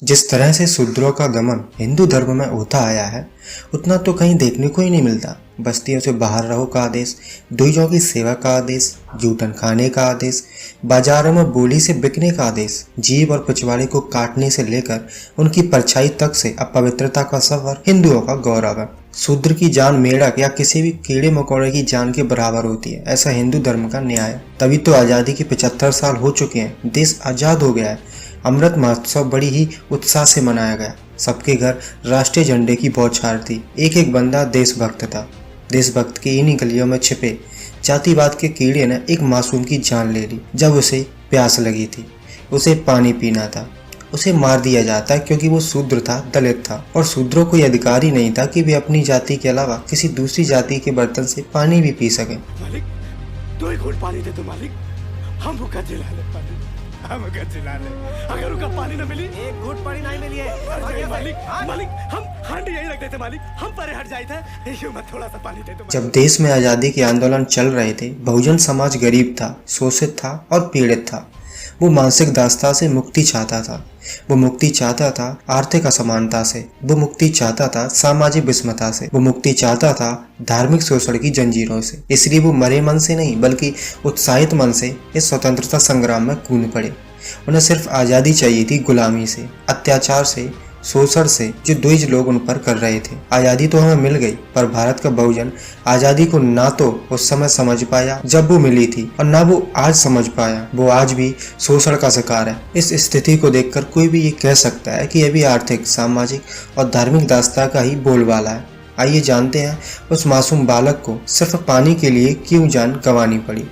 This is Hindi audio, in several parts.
जिस तरह से शूद्रों का दमन हिंदू धर्म में होता आया है, उतना तो कहीं देखने को ही नहीं मिलता। बस्तियों से बाहर रहो का आदेश, दुइयों की सेवा का आदेश, जूठन खाने का आदेश, बाजारों में बोली से बिकने का आदेश, जीव और पिछवाड़े को काटने से लेकर उनकी परछाई तक से अपवित्रता का सफर हिंदुओं का गौरव है। शूद्र की जान मेढक या किसी भी कीड़े मकोड़े की जान के बराबर होती है, ऐसा हिंदू धर्म का न्याय है। तभी तो आज़ादी के 75 साल हो चुके हैं, देश आज़ाद हो गया है। अमृत महोत्सव बड़ी ही उत्साह से मनाया गया। सबके घर राष्ट्रीय झंडे की बौछार थी। एक एक बंदा देशभक्त था। देशभक्त की इन्हीं गलियों में छिपे जातिवाद के कीड़े ने एक मासूम की जान ले ली। जब उसे प्यास लगी थी, उसे पानी पीना था, उसे मार दिया जाता क्योंकि वो शूद्र था, दलित था। और शूद्रों को यह अधिकार ही नहीं था कि वे अपनी जाति के अलावा किसी दूसरी जाति के बर्तन से पानी भी पी सकें। मालिक, 2 घूंट पानी दे दो मालिक, हम भूखा चिल्ला ले पानी, हम भूखा चिल्ला ले। अगर उनका पानी न मिली, 1 घूंट पानी नहीं मिली है मालिक, मालिक हम हांडी यही रख देते मालिक, हम परे हट जाए थे। यूं मत, थोड़ा सा पानी दे दो। जब देश में आज़ादी के आंदोलन चल रहे थे, बहुजन समाज गरीब था, शोषित था और पीड़ित था। वो मानसिक दास्ता से मुक्ति चाहता था। वो मुक्ति चाहता था आर्थिक असमानता से। वो मुक्ति चाहता था सामाजिक विषमता से। वो मुक्ति चाहता था धार्मिक शोषण की जंजीरों से। इसलिए वो मरे मन से नहीं, बल्कि उत्साहित मन से इस स्वतंत्रता संग्राम में कूद पड़े। उन्हें सिर्फ आज़ादी चाहिए थी, गुलामी से, अत्याचार से, शोषण से जो द्विज लोग उन पर कर रहे थे। आज़ादी तो हमें मिल गई, पर भारत का बहुजन आज़ादी को ना तो उस समय समझ पाया जब वो मिली थी, और ना वो आज समझ पाया। वो आज भी शोषण का शिकार है। इस स्थिति को देखकर कोई भी ये कह सकता है कि यह भी आर्थिक, सामाजिक और धार्मिक दास्ता का ही बोलबाला है। आइए जानते हैं उस मासूम बालक को सिर्फ पानी के लिए क्यों जान गंवानी पड़ी।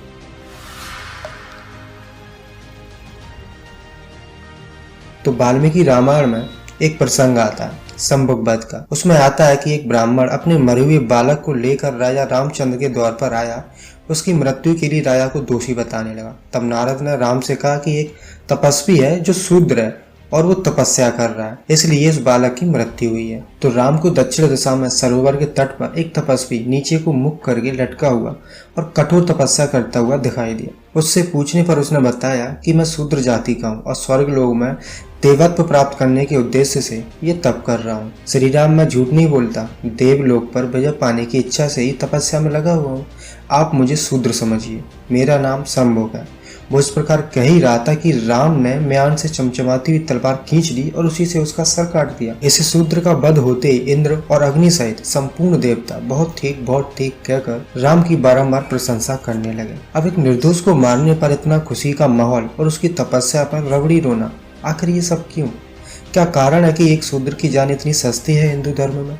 तो वाल्मीकि रामायण में एक प्रसंग आता है संभव वध का। उसमें आता है कि एक ब्राह्मण अपने मरे हुए बालक को लेकर राजा रामचंद्र के द्वार पर आया। उसकी मृत्यु के लिए राजा को दोषी बताने लगा। तब नारद ने राम से कहा कि एक तपस्वी है जो शूद्र है और वो तपस्या कर रहा है, इसलिए इस बालक की मृत्यु हुई है। तो राम को दक्षिण दिशा में सरोवर के तट पर एक तपस्वी नीचे को मुख करके लटका हुआ और कठोर तपस्या करता हुआ दिखाई दिया। उससे पूछने पर उसने बताया कि मैं शूद्र जाति का हूँ और स्वर्ग लोक में देवत्व प्राप्त करने के उद्देश्य से ये तप कर रहा हूँ। श्री राम, मैं झूठ नहीं बोलता, देवलोक पर विजय पाने की इच्छा से ही तपस्या में लगा हुआ हूँ। आप मुझे शूद्र समझिए, मेरा नाम संभोग है। वो इस प्रकार कह ही रहा था कि राम ने म्यान से चमचमाती हुई तलवार खींच ली और उसी से उसका सर काट दिया। इस शूद्र का वध होते इंद्र और अग्नि सहित संपूर्ण देवता बहुत ठीक कहकर राम की बारंबार प्रशंसा करने लगे। अब एक निर्दोष को मारने पर इतना खुशी का माहौल और उसकी तपस्या पर रबड़ी रोना, आखिर ये सब क्यों? क्या कारण है कि एक शूद्र की जान इतनी सस्ती है हिंदू धर्म में?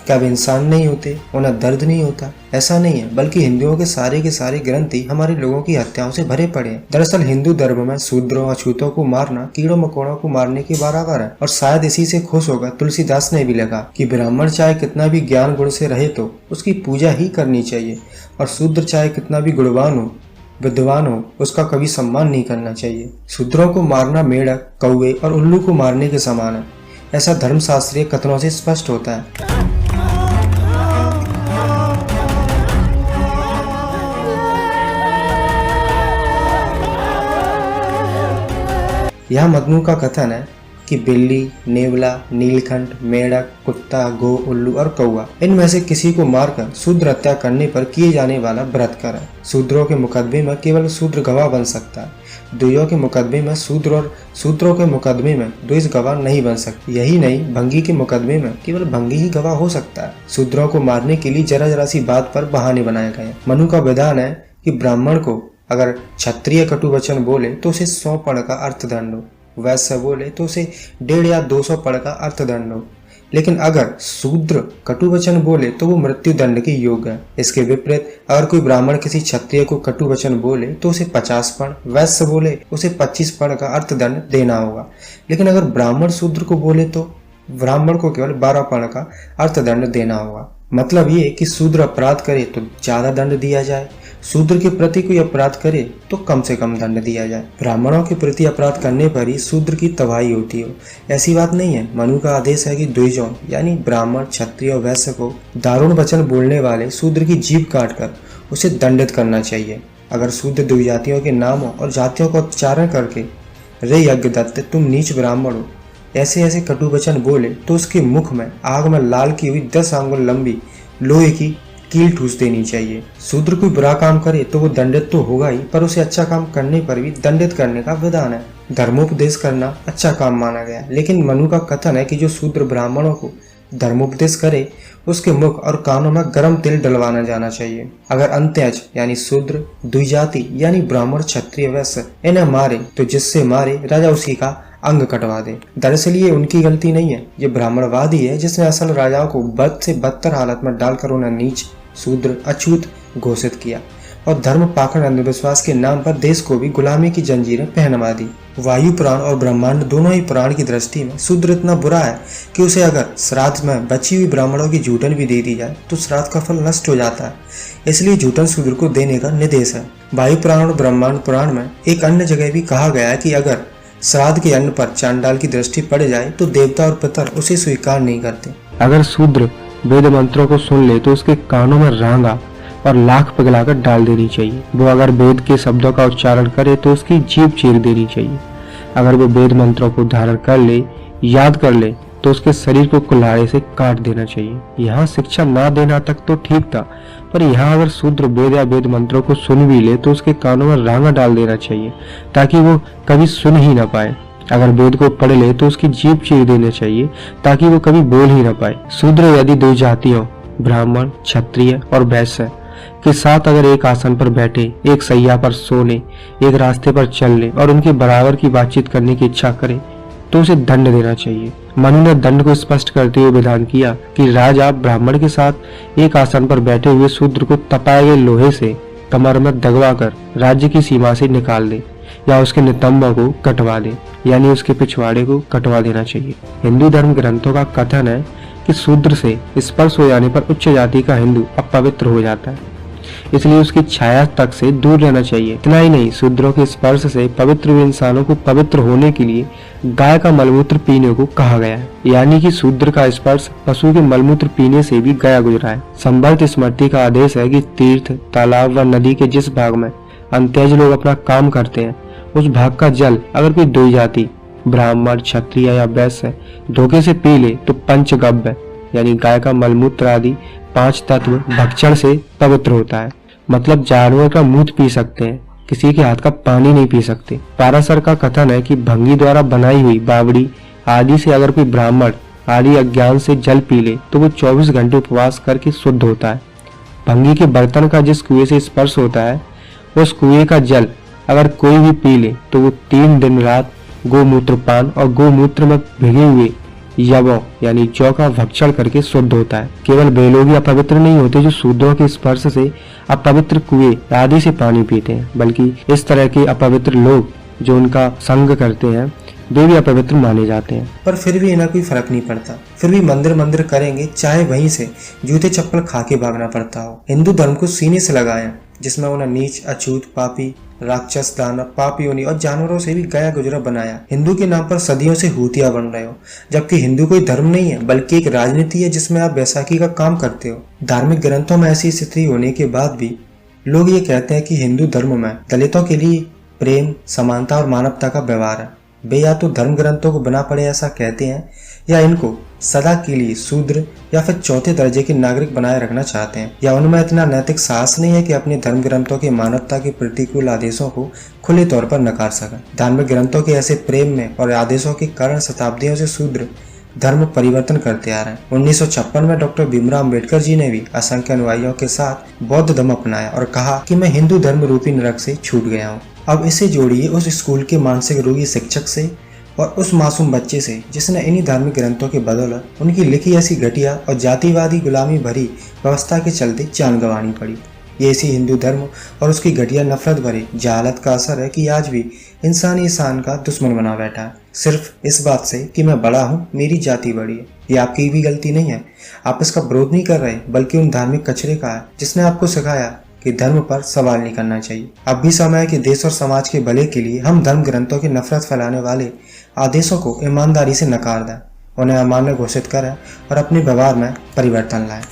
क्या वे इंसान नहीं होते, उन्हें दर्द नहीं होता? ऐसा नहीं है, बल्कि हिंदुओं के सारे ग्रंथ ही हमारे लोगों की हत्याओं से भरे पड़े हैं। दरअसल हिंदू धर्म में शूद्रों, अछूतों को मारना कीड़ों मकोड़ों को मारने के बराबर है। और शायद इसी से खुश होकर तुलसीदास ने भी लिखा कि ब्राह्मण चाहे कितना भी ज्ञान गुण से रहे तो उसकी पूजा ही करनी चाहिए, और शूद्र चाहे कितना भी गुणवान हो, विद्वान हो, उसका कभी सम्मान नहीं करना चाहिए। शूद्रों को मारना मेढक, कौवे और उल्लू को मारने के समान है, ऐसा धर्मशास्त्रीय कथनों से स्पष्ट होता है। यह मजनू का कथन है कि बिल्ली, नेवला, नीलकंठ, मेढक, कुत्ता, गो, उल्लू और कौवा, इनमें से किसी को मारकर शूद्र हत्या करने पर किए जाने वाला बलात्कार है। शूद्रों के मुकदमे में केवल शूद्र गवाह बन सकता है। द्विजों के मुकदमे में शूद्र और शूद्रों के मुकदमे में द्विज गवाह नहीं बन सकते। यही नहीं, भंगी के मुकदमे में केवल भंगी ही गवाह हो सकता है। शूद्रों को मारने के लिए जरा सी बात पर बहाने बनाए गए। मनु का विधान है कि ब्राह्मण को अगर क्षत्रिय कटु वचन बोले तो उसे 100 पड़ का अर्थदंड हो, वैश्य बोले तो उसे 150 या 200 पड़ का अर्थदंड हो। लेकिन अगर शूद्र कटु वचन बोले तो वो मृत्यु दंड के योग्य है। इसके विपरीत अगर कोई ब्राह्मण किसी क्षत्रिय को कटु वचन बोले तो उसे 50 पड़, वैश्य बोले उसे 25 पड़ का अर्थदंड देना होगा। लेकिन अगर ब्राह्मण शूद्र को बोले तो ब्राह्मण को केवल 12 पड़ का अर्थदंड देना होगा। मतलब ये कि शूद्र अपराध करे तो ज्यादा दंड दिया जाए, शूद्र के प्रति कोई अपराध करे तो कम से कम दंड दिया जाए। ब्राह्मणों के प्रति अपराध करने पर ही शूद्र की तबाही होती हो, ऐसी बात नहीं है। मनु का आदेश है कि द्विजों यानी ब्राह्मण, क्षत्रिय और वैश्य को दारुण वचन बोलने वाले शूद्र की जीभ काटकर उसे दंडित करना चाहिए। अगर शूद्र द्विजातियों के नामों और जातियों का उच्चारण करके रे यज्ञदत्त तुम नीच ब्राह्मण हो, ऐसे ऐसे कटु वचन बोले तो उसके मुख में आग में लाल की हुई 10 आंगुल लंबी लोहे की कील ठूस देनी चाहिए। शूद्र कोई बुरा काम करे तो वो दंडित तो होगा ही, पर उसे अच्छा काम करने पर भी दंडित करने का विधान है। धर्मोपदेश करना अच्छा काम माना गया, लेकिन मनु का कथन है कि जो शूद्र ब्राह्मणों को धर्मोपदेश करे उसके मुख और कानों में गर्म तेल डलवाना जाना चाहिए। अगर अंत्यज यानी शूद्र, द्विजाति यानी ब्राह्मण, क्षत्रिय, वैश्य इन्हें मारे तो जिससे मारे राजा उसी का अंग कटवा दे। दरअसल ये उनकी गलती नहीं है, ये ब्राह्मणवादी है जिसने असल राजाओं को बद से बदतर हालत में डालकर उन्हें नीच, शूद्र, अछूत घोषित किया और धर्म पाखंड अंधविश्वास के नाम पर देश को भी गुलामी की जंजीरें पहनवा दी। वायु पुराण और ब्रह्मांड दोनों ही पुराण की दृष्टि में शूद्र इतना बुरा है कि उसे अगर श्राद्ध में बची हुई ब्राह्मणों की जूठन भी दे दी जाए तो श्राद्ध का फल नष्ट हो जाता है, इसलिए जूठन शूद्र को देने का निर्देश है। वायु पुराण और ब्रह्मांड पुराण में एक अन्य जगह भी कहा गया है कि अगर श्राद्ध के अन्न पर चांडाल की दृष्टि पड़ जाए तो देवता और पितर उसे स्वीकार नहीं करते। अगर शूद्र वेद मंत्रों को सुन ले तो उसके कानों में रांगा और लाख पिघलाकर डाल देनी चाहिए। वो अगर वेद के शब्दों का उच्चारण करे तो उसकी जीभ चीर देनी चाहिए। अगर वो वेद मंत्रों को धारण कर ले, याद कर ले, तो उसके शरीर को कुल्हाड़े से काट देना चाहिए। यहाँ शिक्षा ना देना तक तो ठीक था, पर यहाँ अगर शूद्र वेद या वेद मंत्रों को सुन भी ले तो उसके कानों में रांगा डाल देना चाहिए ताकि वो कभी सुन ही ना पाए। अगर वेद को पढ़ ले तो उसकी जीभ चीर देना चाहिए ताकि वो कभी बोल ही ना पाए। शूद्र यदि दो जातियों ब्राह्मण, क्षत्रिय और वैश्य के साथ अगर एक आसन पर बैठे, एक सैया पर सोने, एक रास्ते पर चलने और उनके बराबर की बातचीत करने की इच्छा करे तो उसे दंड देना चाहिए। मनु ने दंड को स्पष्ट करते हुए विधान किया कि राजा ब्राह्मण के साथ एक आसन पर बैठे हुए शूद्र को तपाए गए लोहे से कमर में दगवा कर राज्य की सीमा से निकाल दे या उसके नितंबों को कटवा दे, यानी उसके पिछवाड़े को कटवा देना चाहिए। हिंदू धर्म ग्रंथों का कथन है कि शूद्र से स्पर्श हो जाने पर उच्च जाति का हिंदू अपवित्र हो जाता है, इसलिए उसकी छाया तक से दूर रहना चाहिए। इतना ही नहीं, शूद्रों के स्पर्श से पवित्र हुए इंसानों को पवित्र होने के लिए गाय का मलमूत्र पीने को कहा गया है, यानी कि शूद्र का स्पर्श पशु के मलमूत्र पीने से भी गया गुजरा है। संवर्त स्मृति का आदेश है कि तीर्थ, तालाब व नदी के जिस भाग में अंत्यज लोग अपना काम करते हैं उस भाग का जल अगर कोई दो जाति ब्राह्मण, क्षत्रिय या वैश्य धोखे से पी ले तो पंचगव्य यानी गाय का मलमूत्र आदि 5 तत्व भक्षण से पवित्र होता है। मतलब जानवर का मूत्र पी सकते हैं, किसी के हाथ का पानी नहीं पी सकते। पाराशर का कथन है कि भंगी द्वारा बनाई हुई बावड़ी आदि से अगर कोई ब्राह्मण आदि अज्ञान से जल पी ले तो वो 24 घंटे उपवास करके शुद्ध होता है। भंगी के बर्तन का जिस कुएं से स्पर्श होता है उस कुएं का जल अगर कोई भी पी ले तो वो 3 दिन रात गोमूत्र पान और गोमूत्र में भिगे हुए यवों यानी जौ का भक्षण करके शुद्ध होता है। केवल वे लोग ही अपवित्र नहीं होते जो शूद्रों के स्पर्श से अपवित्र कुएं आदि से पानी पीते हैं, बल्कि इस तरह के अपवित्र लोग जो उनका संग करते हैं वे भी अपवित्र माने जाते हैं। पर फिर भी इन्हें कोई फर्क नहीं पड़ता, फिर भी मंदिर करेंगे, चाहे वहीं से जूते चप्पल खा के भागना पड़ता हो। हिंदू धर्म को सीने से लगाया जिसमें उन्हें नीच, अछूत, पापी, राक्षस, दानव, पाप योनि और जानवरों से भी गया गुजरा बनाया। हिंदू के नाम पर सदियों से हूतिया बन रहे हो, जबकि हिंदू कोई धर्म नहीं है बल्कि एक राजनीति है जिसमें आप बैसाखी का काम करते हो। धार्मिक ग्रंथों में ऐसी स्थिति होने के बाद भी लोग ये कहते हैं कि हिंदू धर्म में दलितों के लिए प्रेम, समानता और मानवता का व्यवहार है। वे या तो धर्म ग्रंथों को बिना पढ़े ऐसा कहते हैं या इनको सदा के लिए शूद्र या फिर चौथे दर्जे के नागरिक बनाए रखना चाहते हैं, या उनमें इतना नैतिक साहस नहीं है कि अपने धर्म ग्रंथों के मानवता के प्रतिकूल आदेशों को खुले तौर पर नकार सकें। धार्मिक ग्रंथों के ऐसे प्रेम में और आदेशों के कारण शताब्दियों से शूद्र धर्म परिवर्तन करते आ रहे हैं। 1956 में डॉक्टर भीमराव अम्बेडकर जी ने भी असंख्य अनुयायियों के साथ बौद्ध धर्म अपनाया और कहा कि मैं हिंदू धर्म रूपी नरक से छूट गया हूँ। अब इसे जोड़िए उस स्कूल के मानसिक रोगी शिक्षक से और उस मासूम बच्चे से जिसने इन्हीं धार्मिक ग्रंथों के बदौलत उनकी लिखी ऐसी घटिया और जातिवादी गुलामी भरी व्यवस्था के चलते जान गंवानी पड़ी। ये इसी हिंदू धर्म और उसकी घटिया नफरत भरी जहालत का असर है कि आज भी इंसान इंसान का दुश्मन बना बैठा है, सिर्फ इस बात से कि मैं बड़ा हूँ, मेरी जाति बड़ी है। ये आपकी भी गलती नहीं है, आप इसका विरोध नहीं कर रहे बल्कि उन धार्मिक कचरे का है जिसने आपको सिखाया कि धर्म पर सवाल नहीं करना चाहिए। अब भी समय है कि देश और समाज के भले के लिए हम धर्म ग्रंथों की नफरत फैलाने वाले आदेशों को ईमानदारी से नकार दें, उन्हें अमान्य घोषित करें और अपने व्यवहार में परिवर्तन लाएं।